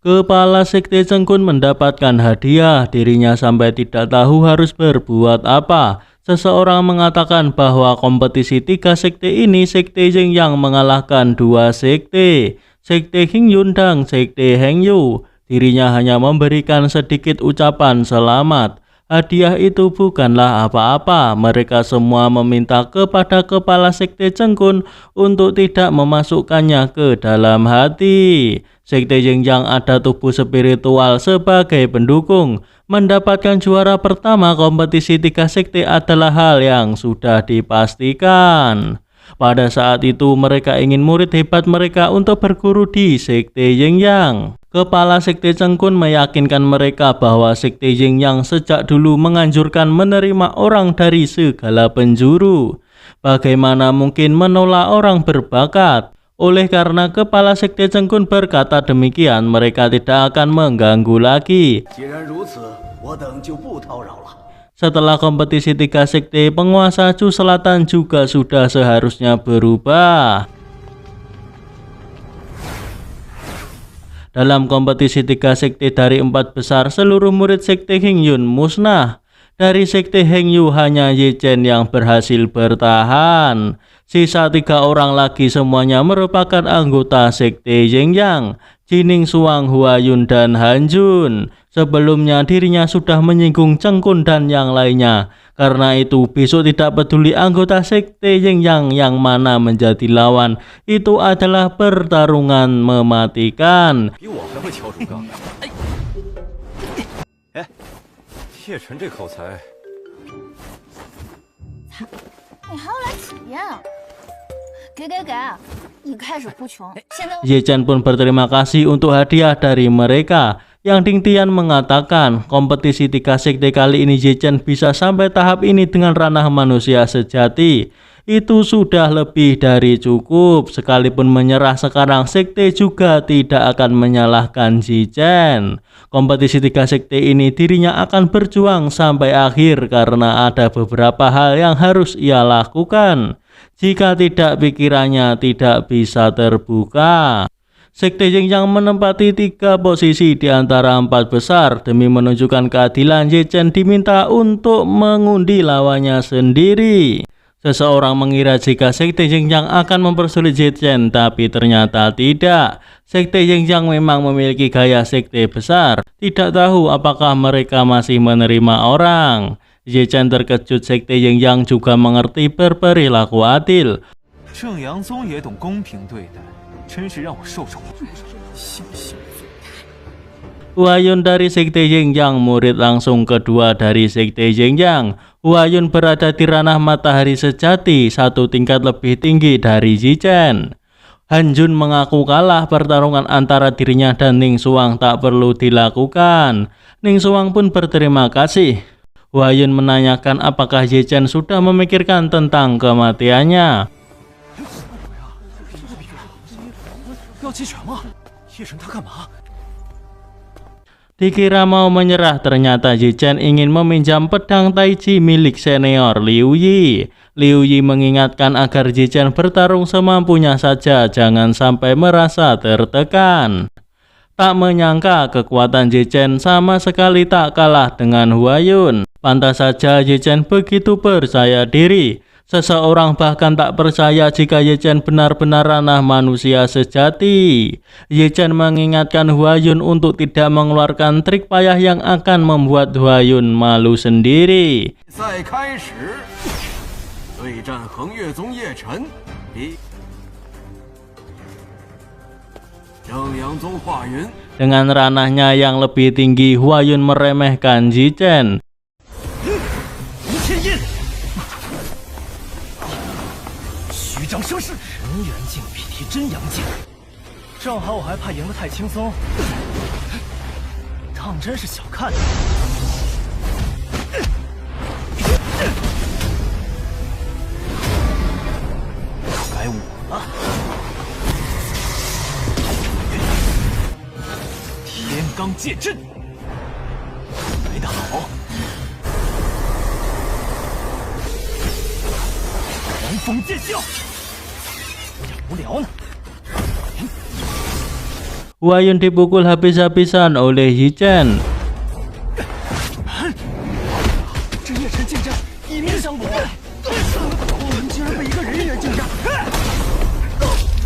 Kepala Sekte Cengkun mendapatkan hadiah, dirinya sampai tidak tahu harus berbuat apa. Seseorang mengatakan bahwa kompetisi 3 sekte ini Sekte Jingyang mengalahkan 2 sekte, Sekte Hingyun dan Sekte Hengyu. Dirinya hanya memberikan sedikit ucapan selamat. Hadiah itu bukanlah apa-apa. Mereka semua meminta kepada kepala Sekte Cengkun untuk tidak memasukkannya ke dalam hati. Sekte Jingyang ada tubuh spiritual sebagai pendukung. Mendapatkan juara pertama kompetisi 3 sekte adalah hal yang sudah dipastikan. Pada saat itu mereka ingin murid hebat mereka untuk berguru di Sekte Jingyang. Kepala Sekte Cengkun meyakinkan mereka bahwa Sekte Jingyang sejak dulu menganjurkan menerima orang dari segala penjuru. Bagaimana mungkin menolak orang berbakat? Oleh karena kepala Sekte Cengkun berkata demikian, mereka tidak akan mengganggu lagi. Setelah kompetisi 3 sekte, penguasa Chu Selatan juga sudah seharusnya berubah. Dalam kompetisi 3 sekte dari 4 besar, seluruh murid Sekte Hingyun musnah. Dari Sekte Hengyu hanya Ye Chen yang berhasil bertahan. Sisa 3 orang lagi semuanya merupakan anggota Sekte Jingyang, Jining Suang, Huayun, dan Hanjun. Sebelumnya dirinya sudah menyinggung Cengkun dan yang lainnya. Karena itu besok tidak peduli anggota Sekte Jingyang yang mana menjadi lawan, itu adalah pertarungan mematikan. 叶晨这口才，你还要来体验啊？给，你开始哭穷，现在 Ye Chen pun berterima kasih untuk hadiah dari mereka. Yang Ding Tian mengatakan kompetisi 3 sekte kali ini Ye Chen bisa sampai tahap ini dengan ranah manusia sejati. Itu sudah lebih dari cukup. Sekalipun menyerah sekarang, sekte juga tidak akan menyalahkan Ye Chen. Kompetisi 3 sekte ini dirinya akan berjuang sampai akhir karena ada beberapa hal yang harus ia lakukan. Jika tidak, pikirannya tidak bisa terbuka. Sekte Jingyang menempati 3 posisi di antara 4 besar. Demi menunjukkan keadilan, Ye Chen diminta untuk mengundi lawannya sendiri. Seseorang mengira jika Sekte Jingyang akan mempersulit Ye Chen, tapi ternyata tidak. Sekte Jingyang memang memiliki gaya sekte besar. Tidak tahu apakah mereka masih menerima orang. Ye Chen terkejut, Sekte Jingyang juga mengerti berperilaku adil. 正阳宗也懂公平对待，真是让我受宠若惊。 Huayun dari Sekte Jingyang, murid langsung kedua dari Sekte Jingyang. Huayun berada di ranah matahari sejati, 1 tingkat lebih tinggi dari Ye Chen. Hanjun mengaku kalah. Pertarungan antara dirinya dan Ning Suang tak perlu dilakukan. Ning Suang pun berterima kasih. Huayun menanyakan apakah Ye Chen sudah memikirkan tentang kematiannya. 要击拳吗？叶晨他干嘛？ Dikira mau menyerah, ternyata Ye Chen ingin meminjam pedang Taiji milik senior Liu Yi. Liu Yi mengingatkan agar Ye Chen bertarung semampunya saja, jangan sampai merasa tertekan. Tak menyangka kekuatan Ye Chen sama sekali tak kalah dengan Huayun. Pantas saja Ye Chen begitu percaya diri. Seseorang bahkan tak percaya jika Ye Chen benar-benar ranah manusia sejati. Ye Chen mengingatkan Huayun untuk tidak mengeluarkan trik payah yang akan membuat Huayun malu sendiri. 赛开始，对战恒月宗叶晨，正阳宗华云。 Dengan ranahnya yang lebih tinggi, Huayun meremehkan Ye Chen. 无天印，虚张声势，人元镜比提真阳镜。正好我还怕赢得太轻松，当真是小看你。该我了。天罡剑阵，来得好。狂风剑啸，有点无聊呢。Huayun dipukul habis-habisan oleh Yichen. 这夜神近战，以命相搏，我们竟然被一个人猿惊炸！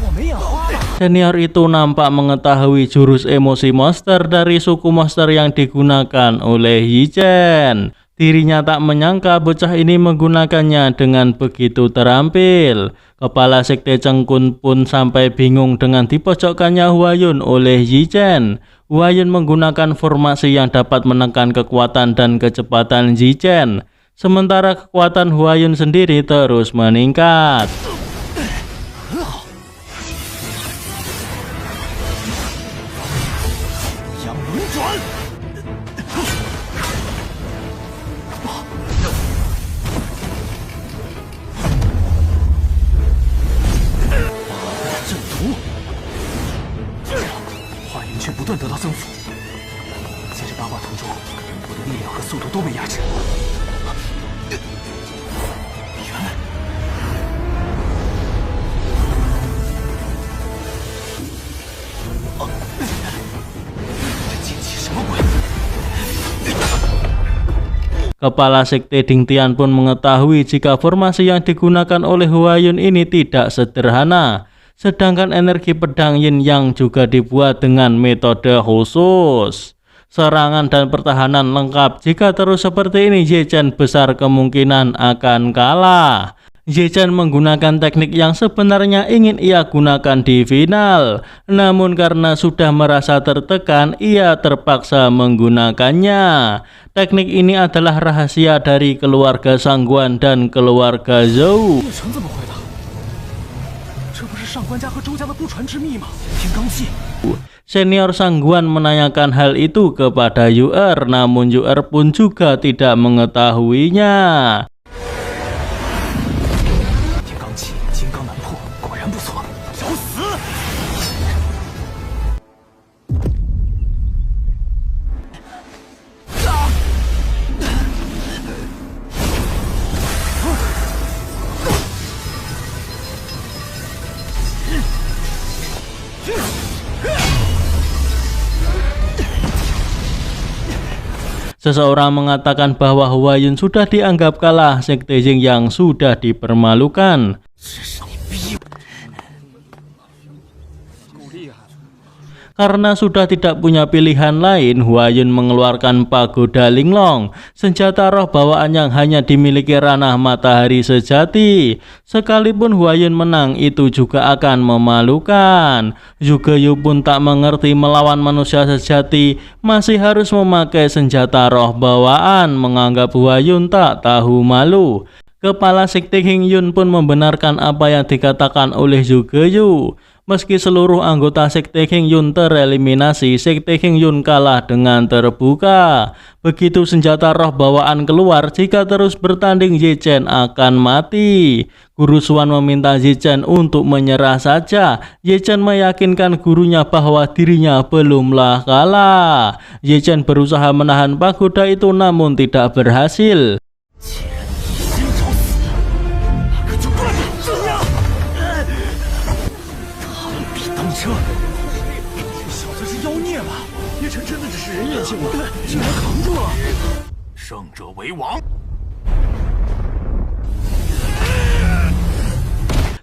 我没眼花了。 Senior itu nampak mengetahui jurus emosi monster dari suku monster yang digunakan oleh Yichen. Dirinya tak menyangka bocah ini menggunakannya dengan begitu terampil. Kepala Sekte Cengkun pun sampai bingung dengan dipojokkannya Huayun oleh Yichen. Huayun menggunakan formasi yang dapat menekan kekuatan dan kecepatan Yichen. Sementara kekuatan Huayun sendiri terus meningkat. 阳轮转，阵图，话语却不断得到增幅，在这八卦图中，我的力量和速度都被压制。原来。 Kepala Sekte Dingtian pun mengetahui jika formasi yang digunakan oleh Huayun ini tidak sederhana. Sedangkan energi pedang Yin Yang juga dibuat dengan metode khusus. Serangan dan pertahanan lengkap. Jika terus seperti ini, Yichen besar kemungkinan akan kalah. Yichen menggunakan teknik yang sebenarnya ingin ia gunakan di final. Namun karena sudah merasa tertekan, ia terpaksa menggunakannya. Teknik ini adalah rahasia dari keluarga Sangguan dan keluarga Zhou. 叶辰怎么会的？这不是上官家和周家的不传之秘吗？天罡气。 Senior Sangguan menanyakan hal itu kepada Yu'er, namun Yu'er pun juga tidak mengetahuinya. 天罡气，金刚难破，果然不错。找死！ Seseorang mengatakan bahwa Huayun sudah dianggap kalah, Sekte Jing yang sudah dipermalukan. 至少你逼我。够厉害了。 Karena sudah tidak punya pilihan lain, Huayun mengeluarkan Pagoda Linglong, senjata roh bawaan yang hanya dimiliki ranah matahari sejati. Sekalipun Huayun menang, itu juga akan memalukan. Zhuge Yu pun tak mengerti melawan manusia sejati, masih harus memakai senjata roh bawaan, menganggap Huayun tak tahu malu. Kepala Sekte Hing Yun pun membenarkan apa yang dikatakan oleh Zhuge Yu. Meski seluruh anggota Sekte Hing Yun tereliminasi, Sekte Hing Yun kalah dengan terbuka. Begitu senjata roh bawaan keluar, jika terus bertanding Yichen akan mati. Guru Xuan meminta Yichen untuk menyerah saja. Yichen meyakinkan gurunya bahwa dirinya belumlah kalah. Yichen berusaha menahan pagoda itu namun tidak berhasil. 既然你已经找死，那可就不能这样。螳臂当车，这小子是妖孽吧？叶辰真的只是人猿境吗？竟然扛住了！胜者为王。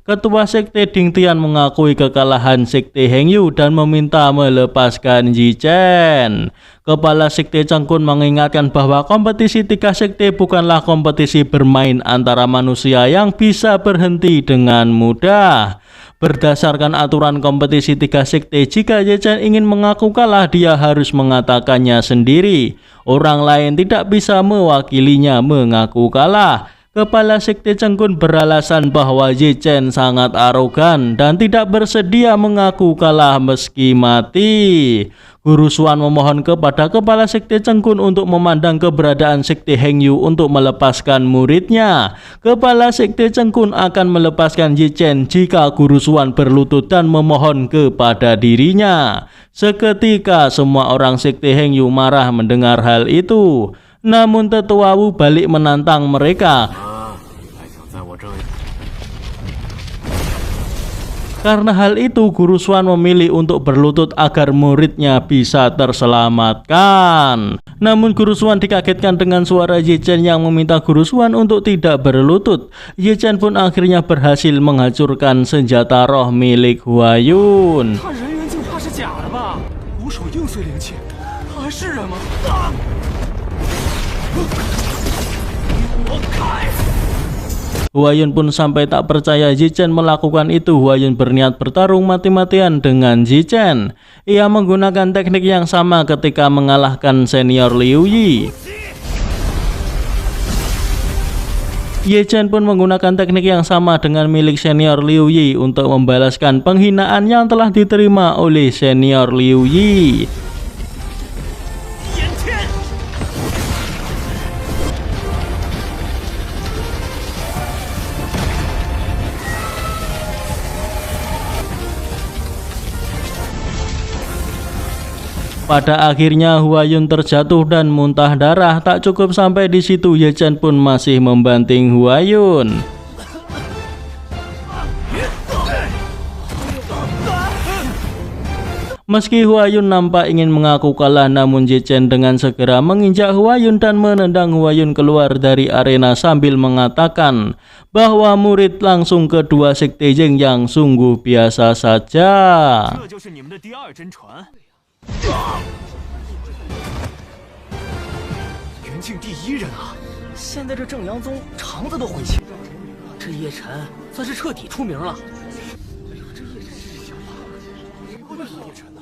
Ketua Sekte Dingtian mengakui kekalahan Sekte Hengyu dan meminta melepaskan Yichen. Kepala Sekte Cengkun mengingatkan bahwa kompetisi 3 sekte bukanlah kompetisi bermain antara manusia yang bisa berhenti dengan mudah. Berdasarkan aturan kompetisi 3 sekte, jika Yichen ingin mengaku kalah, dia harus mengatakannya sendiri. Orang lain tidak bisa mewakilinya mengaku kalah. Kepala Sekte Cengkun beralasan bahwa Yichen sangat arogan dan tidak bersedia mengaku kalah meski mati. Guru Xuan memohon kepada Kepala Sekte Cengkun untuk memandang keberadaan Sekte Hengyu untuk melepaskan muridnya. Kepala Sekte Cengkun akan melepaskan Yichen jika Guru Xuan berlutut dan memohon kepada dirinya. Seketika semua orang Sekte Hengyu marah mendengar hal itu. Namun Tetua Wu balik menantang mereka. Karena hal itu, Guru Xuan memilih untuk berlutut agar muridnya bisa terselamatkan. Namun Guru Xuan dikagetkan dengan suara Ye Chen yang meminta Guru Xuan untuk tidak berlutut. Ye Chen pun akhirnya berhasil menghancurkan senjata roh milik Huayun. 他人缘镜怕是假的吧？无手应碎灵气，他还是人吗？我开！ Huayun pun sampai tak percaya Ye Chen melakukan itu. Huayun berniat bertarung mati-matian dengan Ye Chen. Ia menggunakan teknik yang sama ketika mengalahkan senior Liu Yi. Ye Chen pun menggunakan teknik yang sama dengan milik senior Liu Yi untuk membalaskan penghinaan yang telah diterima oleh senior Liu Yi. Pada akhirnya Huayun terjatuh dan muntah darah. Tak cukup sampai di situ, Ye Chen pun masih membanting Huayun. Meski Huayun nampak ingin mengaku kalah, namun Ye Chen dengan segera menginjak Huayun dan menendang Huayun keluar dari arena sambil mengatakan bahwa murid langsung kedua sekte Jing yang sungguh biasa saja. 这就是你们的第二真传。 元镜第一人啊！现在这正阳宗肠子都悔青，这叶晨算是彻底出名了。哎呀，这叶晨是想法，叶晨。